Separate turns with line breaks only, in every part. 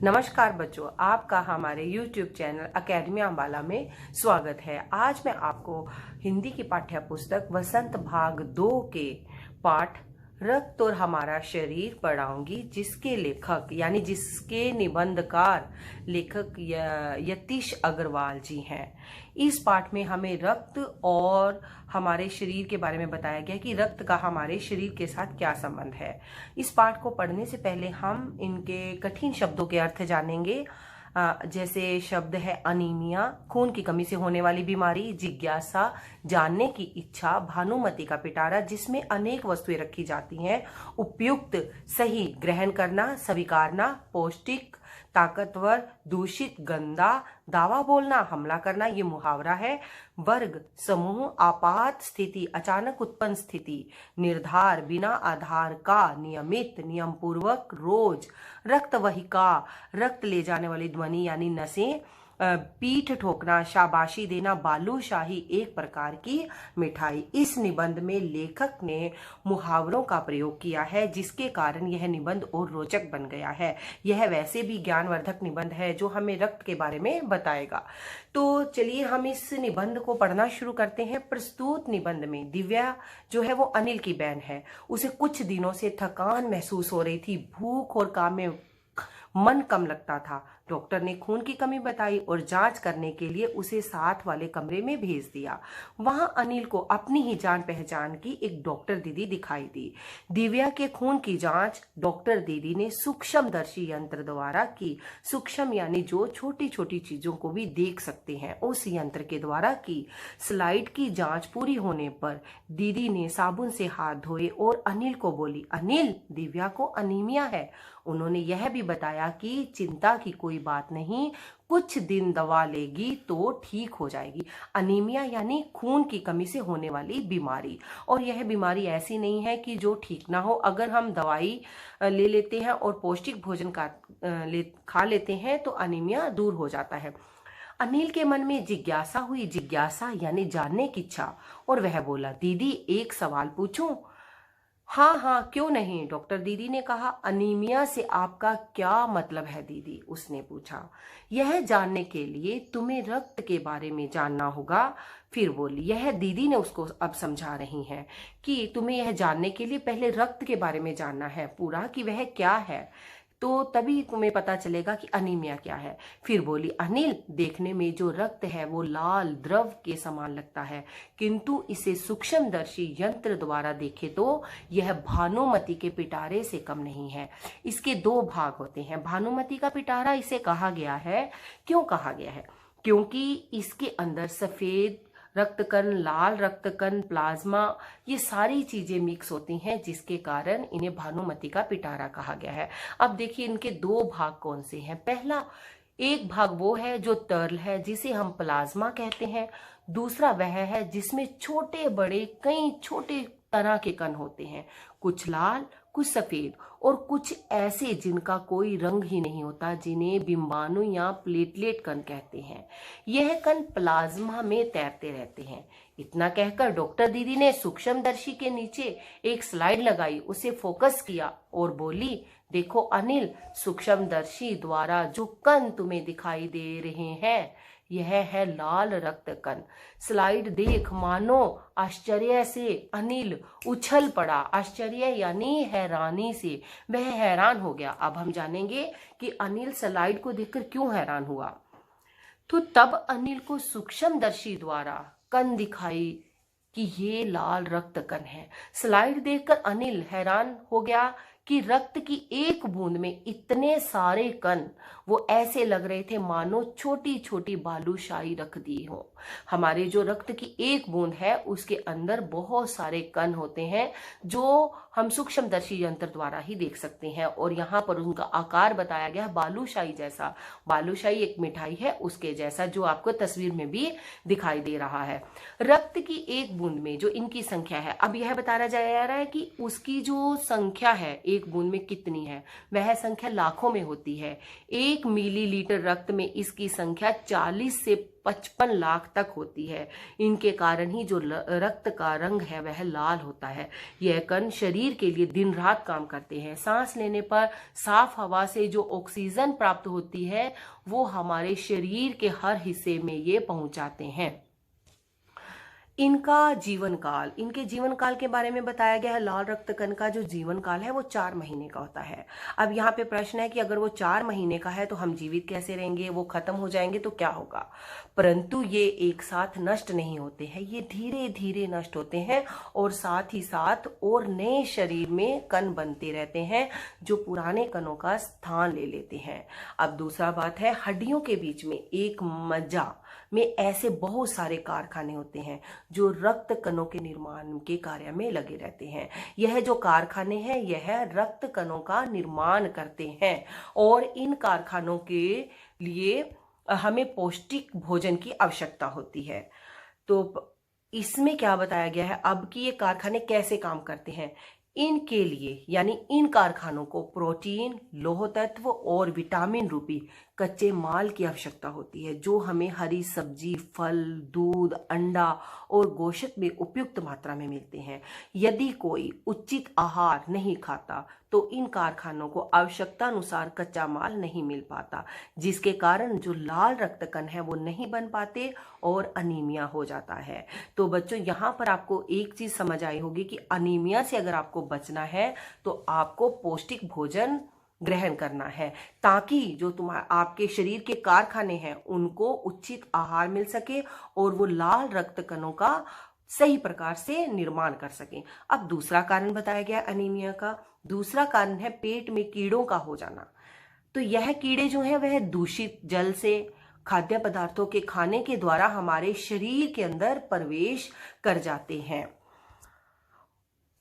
नमस्कार बच्चों, आपका हमारे YouTube चैनल अकेडमी अम्बाला में स्वागत है। आज मैं आपको हिंदी की पाठ्य पुस्तक वसंत भाग 2 के पाठ रक्त और हमारा शरीर पढ़ाऊंगी, जिसके लेखक यानी जिसके निबंधकार लेखक यतीश अग्रवाल जी हैं। इस पाठ में हमें रक्त और हमारे शरीर के बारे में बताया गया कि रक्त का हमारे शरीर के साथ क्या संबंध है। इस पाठ को पढ़ने से पहले हम इनके कठिन शब्दों के अर्थ जानेंगे। जैसे शब्द है अनीमिया, खून की कमी से होने वाली बीमारी, जिज्ञासा, जानने की इच्छा, भानुमति का पिटारा जिसमें अनेक वस्तुएं रखी जाती हैं, उपयुक्त, सही, ग्रहण करना, स्वीकारना, पौष्टिक, ताकतवर, दूषित, गंदा, दावा बोलना, हमला करना, ये मुहावरा है। वर्ग, समूह, आपात स्थिति, अचानक उत्पन्न स्थिति, निर्धार, बिना आधार का, नियमित, नियम पूर्वक, रोज, रक्त वहिका, रक्त ले जाने वाली ध्वनि यानी नसें, पीठ ठोकना, शाबाशी देना, बालूशाही, एक प्रकार की मिठाई। इस निबंध में लेखक ने मुहावरों का प्रयोग किया है, जिसके कारण यह निबंध और रोचक बन गया है। यह वैसे भी ज्ञानवर्धक निबंध है जो हमें रक्त के बारे में बताएगा। तो चलिए हम इस निबंध को पढ़ना शुरू करते हैं। प्रस्तुत निबंध में दिव्या जो है वो अनिल की बहन है। उसे कुछ दिनों से थकान महसूस हो रही थी, भूख और काम में मन कम लगता था। डॉक्टर ने खून की कमी बताई और जांच करने के लिए उसे साथ वाले कमरे में भेज दिया। वहां अनिल को अपनी ही जान पहचान की एक डॉक्टर दीदी दिखाई दी। दिव्या के खून की जांच डॉक्टर दीदी ने सूक्ष्मदर्शी यंत्र द्वारा की। सूक्ष्म यानी जो छोटी छोटी चीजों को भी देख सकते हैं, उस यंत्र के द्वारा की। स्लाइड की जांच पूरी होने पर दीदी ने साबुन से हाथ धोए और अनिल को बोली, अनिल, दिव्या को अनीमिया है। उन्होंने यह भी बताया कि चिंता की कोई बात नहीं, कुछ दिन दवा लेगी तो ठीक हो जाएगी। अनीमिया यानी खून की कमी से होने वाली बीमारी, और यह बीमारी ऐसी नहीं है कि जो ठीक ना हो। अगर हम दवाई ले लेते हैं और पौष्टिक भोजन खा लेते हैं तो अनीमिया दूर हो जाता है। अनिल के मन में जिज्ञासा हुई, जिज्ञासा यानी जानने की इच्छा, और वह बोला, दीदी एक सवाल पूछूं? हाँ हाँ, क्यों नहीं, डॉक्टर दीदी ने कहा। अनीमिया से आपका क्या मतलब है दीदी? उसने पूछा। यह जानने के लिए तुम्हें रक्त के बारे में जानना होगा। फिर बोली, यह दीदी ने उसको अब समझा रही हैं कि तुम्हें यह जानने के लिए पहले रक्त के बारे में जानना है पूरा, कि वह क्या है, तो तभी तुम्हें पता चलेगा कि अनीमिया क्या है। फिर बोली, अनिल, देखने में जो रक्त है वो लाल द्रव के समान लगता है, किंतु इसे सूक्ष्मदर्शी यंत्र द्वारा देखे तो यह भानुमति के पिटारे से कम नहीं है। इसके दो भाग होते हैं। भानुमति का पिटारा इसे कहा गया है। क्यों कहा गया है? क्योंकि इसके अंदर सफेद रक्तकण, लाल रक्तकण, प्लाज्मा, ये सारी चीजें मिक्स होती हैं, जिसके कारण इन्हें भानुमति का पिटारा कहा गया है। अब देखिए इनके दो भाग कौन से हैं। पहला एक भाग वो है जो तरल है, जिसे हम प्लाज्मा कहते हैं। दूसरा वह है जिसमें छोटे बड़े कई छोटे तरह के कण होते हैं, कुछ लाल, कुछ सफेद और कुछ ऐसे जिनका कोई रंग ही नहीं होता, जिन्हें बिंबाणु या प्लेटलेट कण कहते हैं। यह कण प्लाज्मा में तैरते रहते हैं। इतना कहकर डॉक्टर दीदी ने सूक्ष्मदर्शी के नीचे एक स्लाइड लगाई, उसे फोकस किया और बोली, देखो अनिल, सूक्ष्मदर्शी द्वारा जो कण तुम्हें दिखाई दे रहे हैं यह है लाल रक्त कण। स्लाइड देख मानो आश्चर्य से अनिल उछल पड़ा। आश्चर्य यानी हैरानी से वह हैरान हो गया। अब हम जानेंगे कि अनिल स्लाइड को देखकर क्यों हैरान हुआ। तो तब अनिल को सूक्ष्मदर्शी द्वारा कण दिखाई कि ये लाल रक्त कण है। स्लाइड देखकर अनिल हैरान हो गया कि रक्त की एक बूंद में इतने सारे कण, वो ऐसे लग रहे थे मानो छोटी छोटी बालूशाही रख दी हो। हमारे जो रक्त की एक बूंद है उसके अंदर बहुत सारे कण होते हैं, जो हम सूक्ष्मदर्शी यंत्र द्वारा ही देख सकते हैं, और यहाँ पर उनका आकार बताया गया बालूशाही जैसा। बालूशाही एक मिठाई है, उसके जैसा, जो आपको तस्वीर में भी दिखाई दे रहा है। रक्त की एक बूंद में जो इनकी संख्या है, अब यह बताया जा रहा है कि उसकी जो संख्या है एक बूंद में कितनी है, वह संख्या लाखों में होती है। 1 मिलीलीटर रक्त में इसकी संख्या 40 से 55 लाख तक होती है। इनके कारण ही जो रक्त का रंग है वह लाल होता है। यह कण शरीर के लिए दिन रात काम करते हैं। सांस लेने पर साफ हवा से जो ऑक्सीजन प्राप्त होती है वो हमारे शरीर के हर हिस्से में ये पहुंचाते हैं। इनका जीवन काल, इनके जीवन काल के बारे में बताया गया है। लाल रक्त कण का जो जीवन काल है वो 4 महीने का होता है। अब यहाँ पे प्रश्न है कि अगर वो 4 महीने का है तो हम जीवित कैसे रहेंगे, वो खत्म हो जाएंगे तो क्या होगा। परंतु ये एक साथ नष्ट नहीं होते हैं, ये धीरे धीरे नष्ट होते हैं और साथ ही साथ और नए शरीर में कण बनते रहते हैं जो पुराने कणों का स्थान ले लेते हैं। अब दूसरा बात है, हड्डियों के बीच में एक मज्जा में ऐसे बहुत सारे कारखाने होते हैं जो रक्त कणों के निर्माण के कार्य में लगे रहते हैं। यह जो कारखाने हैं यह रक्त कणों का निर्माण करते हैं और इन कारखानों के लिए हमें पौष्टिक भोजन की आवश्यकता होती है। तो इसमें क्या बताया गया है अब कि ये कारखाने कैसे काम करते हैं। इनके लिए यानी इन कारखानों को प्रोटीन, लौह तत्व और विटामिन रूपी कच्चे माल की आवश्यकता होती है जो हमें हरी सब्जी, फल, दूध, अंडा और गोश्त में उपयुक्त मात्रा में मिलते हैं। यदि कोई उचित आहार नहीं खाता तो इन कारखानों को आवश्यकता अनुसार कच्चा माल नहीं मिल पाता, जिसके कारण जो लाल रक्त कण है वो नहीं बन पाते और अनीमिया हो जाता है। तो बच्चों यहाँ पर आपको एक चीज समझ आई होगी कि अनीमिया से अगर आपको बचना है तो आपको पौष्टिक भोजन ग्रहण करना है ताकि जो आपके शरीर के कारखाने हैं उनको उचित आहार मिल सके और वो लाल रक्त कणों का सही प्रकार से निर्माण कर सकें। अब दूसरा कारण बताया गया अनीमिया का। दूसरा कारण है पेट में कीड़ों का हो जाना। तो यह कीड़े जो है वह दूषित जल से, खाद्य पदार्थों के खाने के द्वारा हमारे शरीर के अंदर प्रवेश कर जाते हैं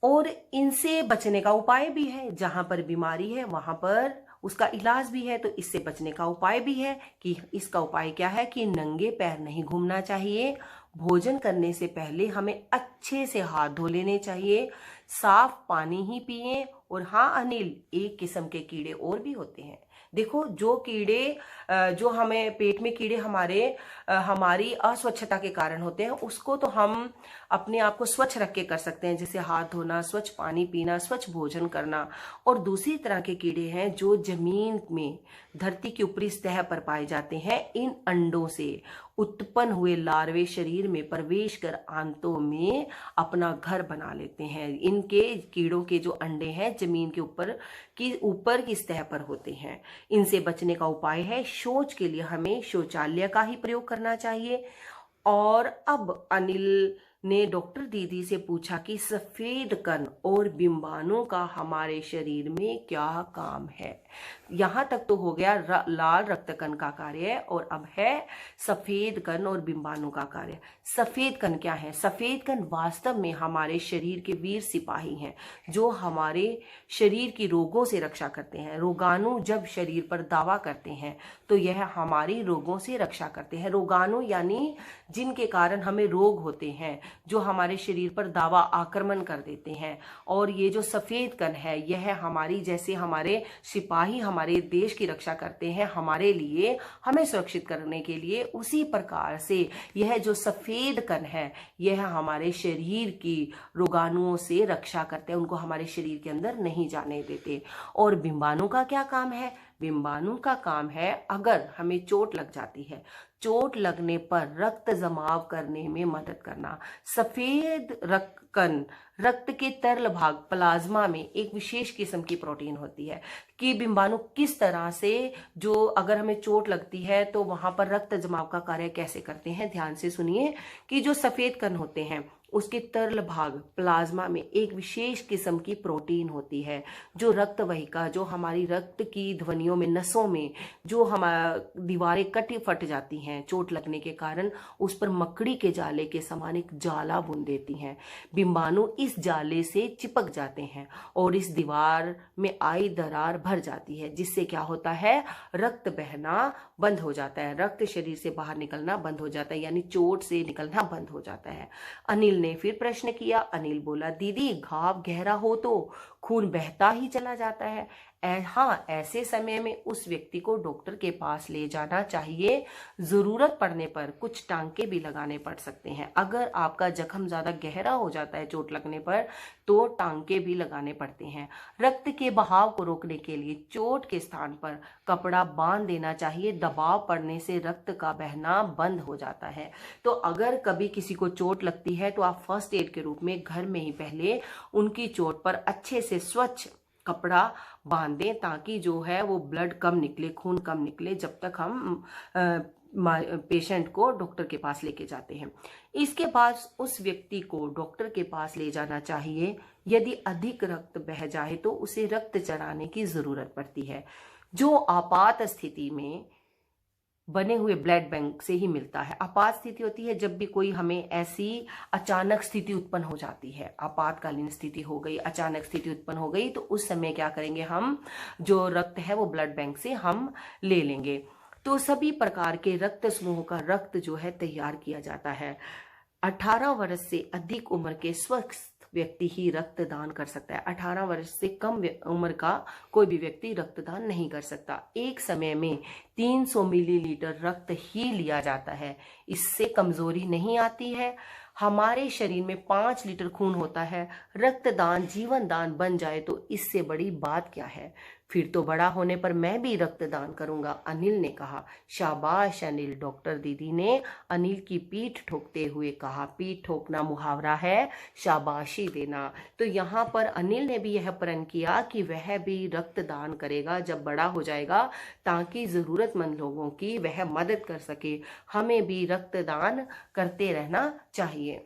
और इनसे बचने का उपाय भी है। जहां पर बीमारी है वहां पर उसका इलाज भी है। तो इससे बचने का उपाय भी है कि इसका उपाय क्या है कि नंगे पैर नहीं घूमना चाहिए, भोजन करने से पहले हमें अच्छे से हाथ धो लेने चाहिए, साफ पानी ही पिए। और हाँ अनिल, एक किस्म के कीड़े और भी होते हैं। देखो जो कीड़े जो हमें पेट में कीड़े हमारी अस्वच्छता के कारण होते हैं उसको तो हम अपने आप को स्वच्छ रख के कर सकते हैं, जैसे हाथ धोना, स्वच्छ पानी पीना, स्वच्छ भोजन करना। और दूसरी तरह के कीड़े हैं जो जमीन में, धरती की ऊपरी सतह पर पाए जाते हैं। इन अंडों से उत्पन्न हुए लार्वे शरीर में प्रवेश कर आंतों में अपना घर बना लेते हैं। इनके कीड़ों के जो अंडे हैं जमीन के ऊपर की सतह पर होते हैं। इनसे बचने का उपाय है शौच के लिए हमें शौचालय का ही प्रयोग करना चाहिए। और अब अनिल ने डॉक्टर दीदी से पूछा कि सफेद कण और बिंबाणु का हमारे शरीर में क्या काम है। यहां तक तो हो गया लाल रक्त कण का कार्य और अब है सफेद कण और बिंबाणु का कार्य। सफेद कण क्या है? सफेद कण वास्तव में हमारे शरीर के वीर सिपाही हैं जो हमारे शरीर की रोगों से रक्षा करते हैं। रोगाणु जब शरीर पर दावा करते हैं तो यह हमारी रोगों से रक्षा करते हैं। रोगाणु यानी जिनके कारण हमें रोग होते हैं, जो हमारे शरीर पर दावा आक्रमण कर देते हैं। और ये जो सफेद कण है यह हमारी, जैसे हमारे सिपाही हमारे देश की रक्षा करते हैं हमारे लिए, हमें सुरक्षित करने के लिए, उसी प्रकार से यह जो सफेद कण है यह हमारे शरीर की रोगाणुओं से रक्षा करते हैं, उनको हमारे शरीर के अंदर नहीं जाने देते। और बिंबाणु का क्या काम है? बिंबाणु का काम है अगर हमें चोट लग जाती है, चोट लगने पर रक्त जमाव करने में मदद करना। सफेद रक्त कण रक्त के तरल भाग प्लाज्मा में एक विशेष किस्म की प्रोटीन होती है कि बिंबाणु किस तरह से, जो अगर हमें चोट लगती है तो वहां पर रक्त जमाव का कार्य कैसे करते हैं। ध्यान से सुनिए कि जो सफेद कण होते हैं उसके तरल भाग प्लाज्मा में एक विशेष किस्म की प्रोटीन होती है जो रक्त वाहिका, जो हमारी रक्त की ध्वनियों में, नसों में जो हमारी दीवारें कटी फट जाती हैं चोट लगने के कारण, उस पर मकड़ी के जाले के समान एक जाला बुन देती हैं। बिंबाणु इस जाले से चिपक जाते हैं और इस दीवार में आई दरार भर जाती है, जिससे क्या होता है, रक्त बहना बंद हो जाता है, रक्त शरीर से बाहर निकलना बंद हो जाता है, यानी चोट से निकलना बंद हो जाता है। अनिल ने फिर प्रश्न किया। अनिल बोला, दीदी घाव गहरा हो तो खून बहता ही चला जाता है। हाँ, ऐसे समय में उस व्यक्ति को डॉक्टर के पास ले जाना चाहिए। जरूरत पड़ने पर कुछ टांके भी लगाने पड़ सकते हैं। अगर आपका जख्म ज्यादा गहरा हो जाता है चोट लगने पर तो टांके भी लगाने पड़ते हैं। रक्त के बहाव को रोकने के लिए चोट के स्थान पर कपड़ा बांध देना चाहिए। दबाव पड़ने से रक्त का बहना बंद हो जाता है। तो अगर कभी किसी को चोट लगती है तो आप फर्स्ट एड के रूप में घर में ही पहले उनकी चोट पर अच्छे से स्वच्छ कपड़ा बांध दें, ताकि जो है वो ब्लड कम निकले, खून कम निकले, जब तक हम पेशेंट को डॉक्टर के पास लेके जाते हैं। इसके बाद उस व्यक्ति को डॉक्टर के पास ले जाना चाहिए। यदि अधिक रक्त बह जाए तो उसे रक्त चढ़ाने की जरूरत पड़ती है, जो आपात स्थिति में बने हुए ब्लड बैंक से ही मिलता है। आपात स्थिति होती है जब भी कोई हमें ऐसी अचानक स्थिति उत्पन्न हो जाती है, आपातकालीन स्थिति हो गई, अचानक स्थिति उत्पन्न हो गई, तो उस समय क्या करेंगे, हम जो रक्त है वो ब्लड बैंक से हम ले लेंगे। तो सभी प्रकार के रक्त समूह का रक्त जो है तैयार किया जाता है। 18 वर्ष से अधिक उम्र के स्वस्थ व्यक्ति ही रक्तदान कर सकता है। 18 वर्ष से कम उम्र का कोई भी व्यक्ति रक्तदान नहीं कर सकता। एक समय में 300 मिलीलीटर रक्त ही लिया जाता है। इससे कमजोरी नहीं आती है। हमारे शरीर में 5 लीटर खून होता है। रक्तदान जीवन दान बन जाए तो इससे बड़ी बात क्या है। फिर तो बड़ा होने पर मैं भी रक्तदान करूंगा, अनिल ने कहा। शाबाश अनिल, डॉक्टर दीदी ने अनिल की पीठ ठोकते हुए कहा। पीठ ठोकना मुहावरा है शाबाशी देना। तो यहाँ पर अनिल ने भी यह प्रण किया कि वह भी रक्तदान करेगा जब बड़ा हो जाएगा, ताकि जरूरतमंद लोगों की वह मदद कर सके। हमें भी रक्तदान करते रहना चाहिए।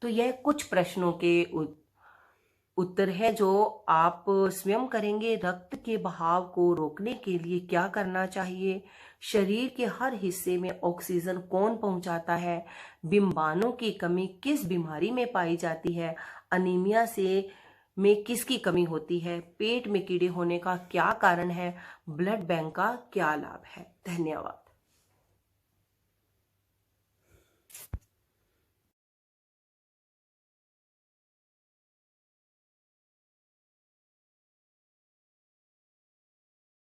तो यह कुछ प्रश्नों के उत्तर है जो आप स्वयं करेंगे। रक्त के बहाव को रोकने के लिए क्या करना चाहिए? शरीर के हर हिस्से में ऑक्सीजन कौन पहुंचाता है? बिंबाणु की कमी किस बीमारी में पाई जाती है? अनीमिया से में किसकी कमी होती है? पेट में कीड़े होने का क्या कारण है? ब्लड बैंक का क्या लाभ है? धन्यवाद।